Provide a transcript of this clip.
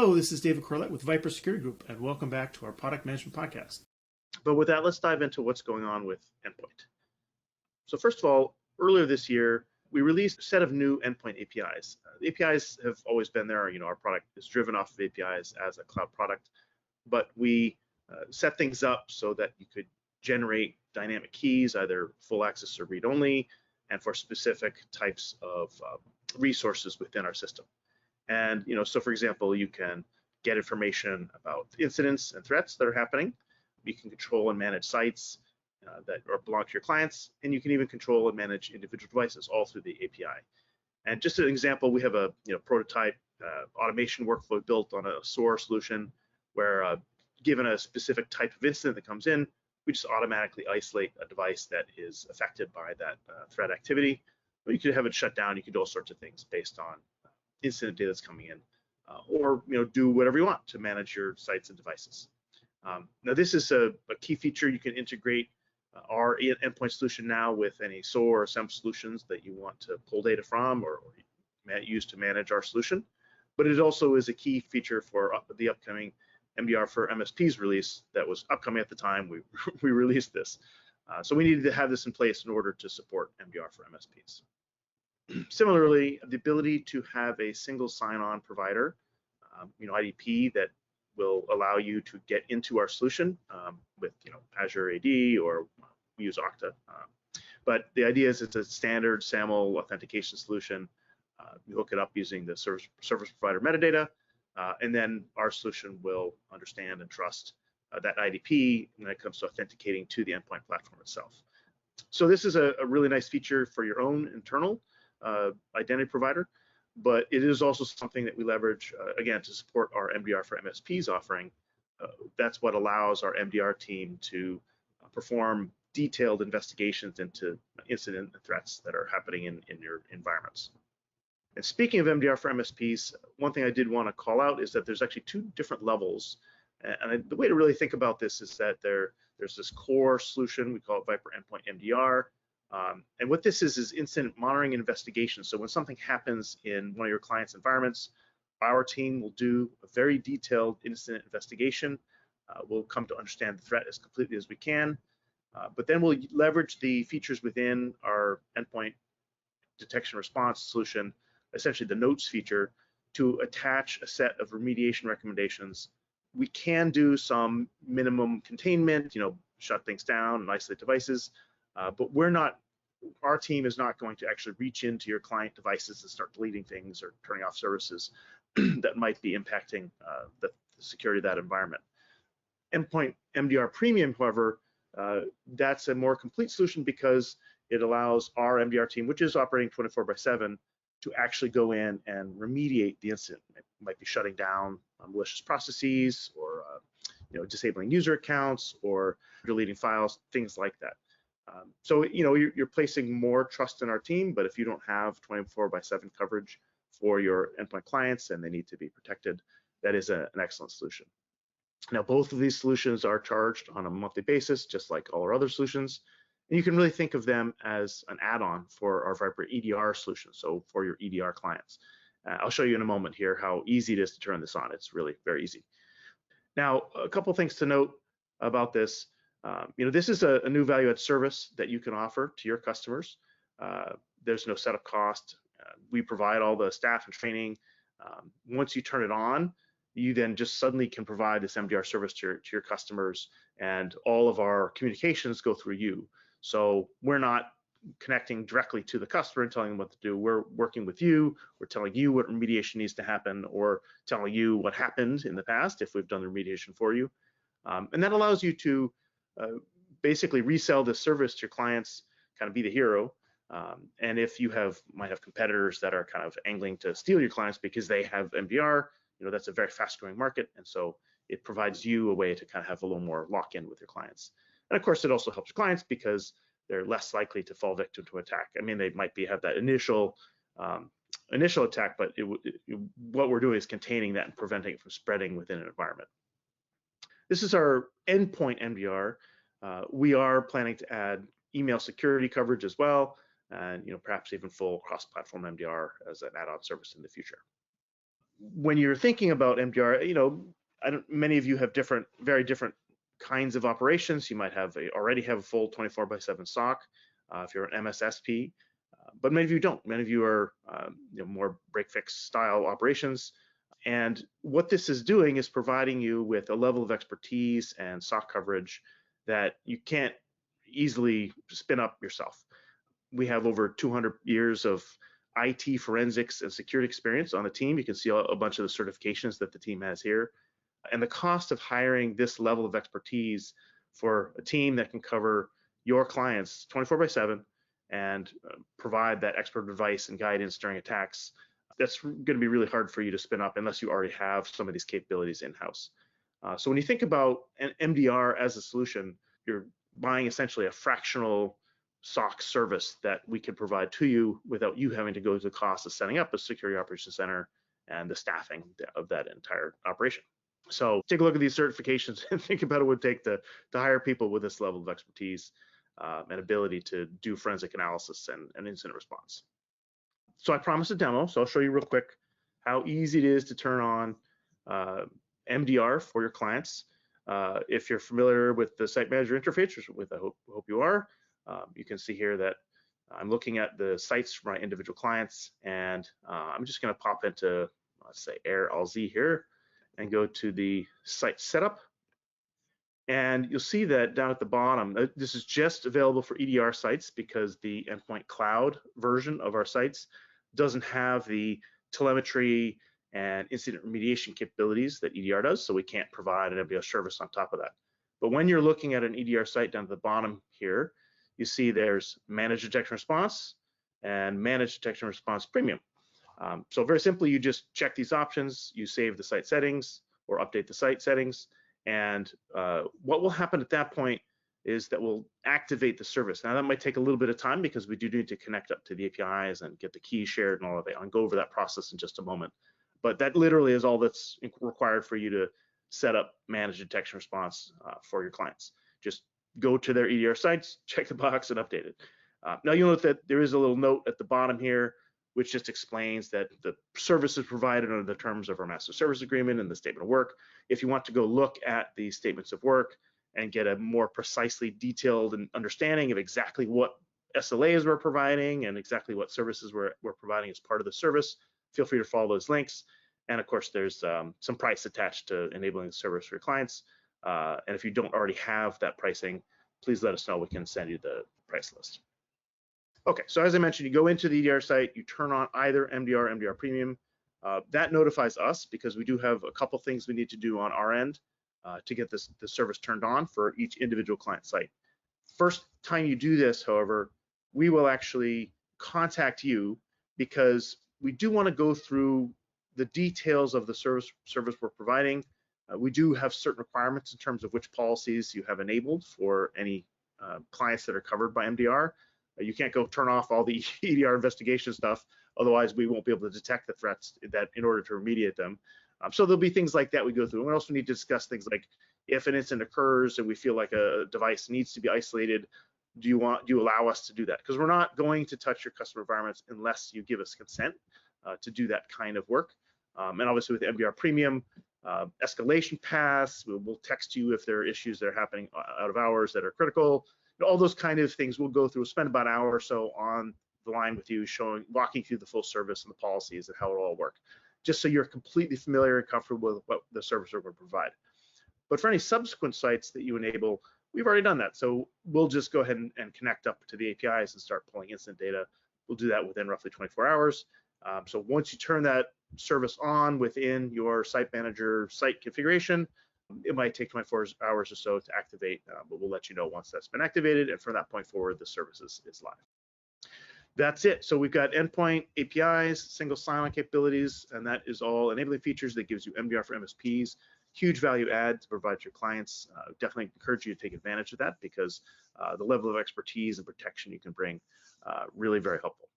Hello, this is David Corlett with VIPRE Security Group, and welcome back to our Product Management Podcast. But with that, let's dive into what's going on with endpoint. So first of all, earlier this year, we released a set of new endpoint APIs. The APIs have always been there. Our product is driven off of APIs as a cloud product, but we set things up so that you could generate dynamic keys, either full access or read-only, and for specific types of resources within our system. And so for example, you can get information about incidents and threats that are happening. You can control and manage sites that belong to your clients, and you can even control and manage individual devices all through the API. And just an example, we have a prototype automation workflow built on a SOAR solution where given a specific type of incident that comes in, we just automatically isolate a device that is affected by that threat activity. But you could have it shut down. You could do all sorts of things based on incident data that's coming in, or do whatever you want to manage your sites and devices. Now this is a key feature. You can integrate our endpoint solution now with any SOAR or SEM solutions that you want to pull data from or use to manage our solution. But it also is a key feature for the upcoming MDR for MSPs release that was upcoming at the time we released this. So we needed to have this in place in order to support MDR for MSPs. Similarly, the ability to have a single sign-on provider, IDP, that will allow you to get into our solution with Azure AD, or we use Okta. But the idea is it's a standard SAML authentication solution. You hook it up using the service provider metadata, and then our solution will understand and trust that IDP when it comes to authenticating to the endpoint platform itself. So this is a really nice feature for your own internal identity provider, but it is also something that we leverage, again, to support our MDR for MSPs offering. That's what allows our MDR team to perform detailed investigations into incident threats that are happening in your environments. And speaking of MDR for MSPs, one thing I did want to call out is that there's actually two different levels. And the way to really think about this is that there's this core solution, we call it VIPRE Endpoint MDR. And what this is incident monitoring and investigation. So when something happens in one of your clients' environments, our team will do a very detailed incident investigation. We'll come to understand the threat as completely as we can, but then we'll leverage the features within our endpoint detection response solution, essentially the notes feature, to attach a set of remediation recommendations. We can do some minimum containment, shut things down and isolate devices, but our team is not going to actually reach into your client devices and start deleting things or turning off services that might be impacting the security of that environment. Endpoint MDR Premium, however, that's a more complete solution because it allows our MDR team, which is operating 24/7, to actually go in and remediate the incident. It might be shutting down malicious processes, or disabling user accounts, or deleting files, things like that. So you're placing more trust in our team, but if you don't have 24/7 coverage for your endpoint clients and they need to be protected, that is an excellent solution. Now, both of these solutions are charged on a monthly basis, just like all our other solutions, and you can really think of them as an add-on for our VIPRE EDR solution, so for your EDR clients. I'll show you in a moment here how easy it is to turn this on. It's really very easy. Now, a couple things to note about this. This is a new value-add service that you can offer to your customers. There's no setup cost. We provide all the staff and training. Once you turn it on, you then just suddenly can provide this MDR service to your customers, and all of our communications go through you. So we're not connecting directly to the customer and telling them what to do. We're working with you. We're telling you what remediation needs to happen, or telling you what happened in the past if we've done the remediation for you. And that allows you to basically resell this service to your clients, kind of be the hero. And if you might have competitors that are kind of angling to steal your clients because they have MDR, that's a very fast-growing market, and so it provides you a way to kind of have a little more lock-in with your clients. And of course, it also helps your clients because they're less likely to fall victim to attack. I mean, they might have that initial attack, but what we're doing is containing that and preventing it from spreading within an environment. This is our endpoint MDR. We are planning to add email security coverage as well, and perhaps even full cross-platform MDR as an add-on service in the future. when you're thinking about MDR, many of you have very different kinds of operations. You might already have a full 24/7 SOC if you're an MSSP, but many of you don't. Many of you are more break-fix style operations. And what this is doing is providing you with a level of expertise and SOC coverage that you can't easily spin up yourself. We have over 200 years of IT forensics and security experience on the team. You can see a bunch of the certifications that the team has here. And the cost of hiring this level of expertise for a team that can cover your clients 24/7 and provide that expert advice and guidance during attacks, that's going to be really hard for you to spin up unless you already have some of these capabilities in-house. So when you think about an MDR as a solution, you're buying essentially a fractional SOC service that we can provide to you without you having to go to the cost of setting up a security operations center and the staffing of that entire operation. So take a look at these certifications and think about what it would take to hire people with this level of expertise and ability to do forensic analysis and incident response. So I promised a demo, so I'll show you real quick how easy it is to turn on MDR for your clients. If you're familiar with the site manager interface, which I hope you are, you can see here that I'm looking at the sites for my individual clients, and I'm just going to pop into, let's say, AirLZ here and go to the site setup. And you'll see that down at the bottom, this is just available for EDR sites because the endpoint cloud version of our sites doesn't have the telemetry and incident remediation capabilities that EDR does, so we can't provide an MDR service on top of that. But when you're looking at an EDR site down at the bottom here, you see there's Managed Detection Response and Managed Detection Response Premium. So very simply, you just check these options, you save the site settings or update the site settings, and what will happen at that point is that we'll activate the service. Now that might take a little bit of time because we do need to connect up to the APIs and get the keys shared and all of that. I'll go over that process in just a moment. But that literally is all that's required for you to set up Managed Detection Response for your clients. Just go to their EDR sites, check the box, and update it. Now you'll note that there is a little note at the bottom here which just explains that the service is provided under the terms of our master service agreement and the statement of work. If you want to go look at the statements of work and get a more precisely detailed understanding of exactly what SLAs we're providing and exactly what services we're providing as part of the service, feel free to follow those links. And of course, there's some price attached to enabling the service for your clients. And if you don't already have that pricing, please let us know. We can send you the price list. Okay, so as I mentioned, you go into the EDR site, you turn on either MDR or MDR Premium. That notifies us because we do have a couple things we need to do on our end to get the service turned on for each individual client site. First time you do this, however, we will actually contact you because we do want to go through the details of the service we're providing. We do have certain requirements in terms of which policies you have enabled for any clients that are covered by MDR. You can't go turn off all the EDR investigation stuff, otherwise we won't be able to detect the threats that in order to remediate them. So there'll be things like that we go through. And we also need to discuss things like if an incident occurs and we feel like a device needs to be isolated, do you allow us to do that? Because we're not going to touch your customer environments unless you give us consent to do that kind of work. And obviously with MDR Premium, escalation paths, we'll text you if there are issues that are happening out of hours that are critical. All those kind of things we'll go through. We'll spend about an hour or so on the line with you, walking through the full service and the policies and how it'll all work, just so you're completely familiar and comfortable with what the service we're going to provide. But for any subsequent sites that you enable, we've already done that. So we'll just go ahead and connect up to the APIs and start pulling incident data. We'll do that within roughly 24 hours. So once you turn that service on within your site manager site configuration, it might take 24 hours or so to activate, but we'll let you know once that's been activated, and from that point forward, the service is live. That's it. So we've got endpoint APIs, single sign-on capabilities, and that is all enabling features that gives you MDR for MSPs. Huge value add to provide to your clients. Definitely encourage you to take advantage of that because the level of expertise and protection you can bring, really very helpful.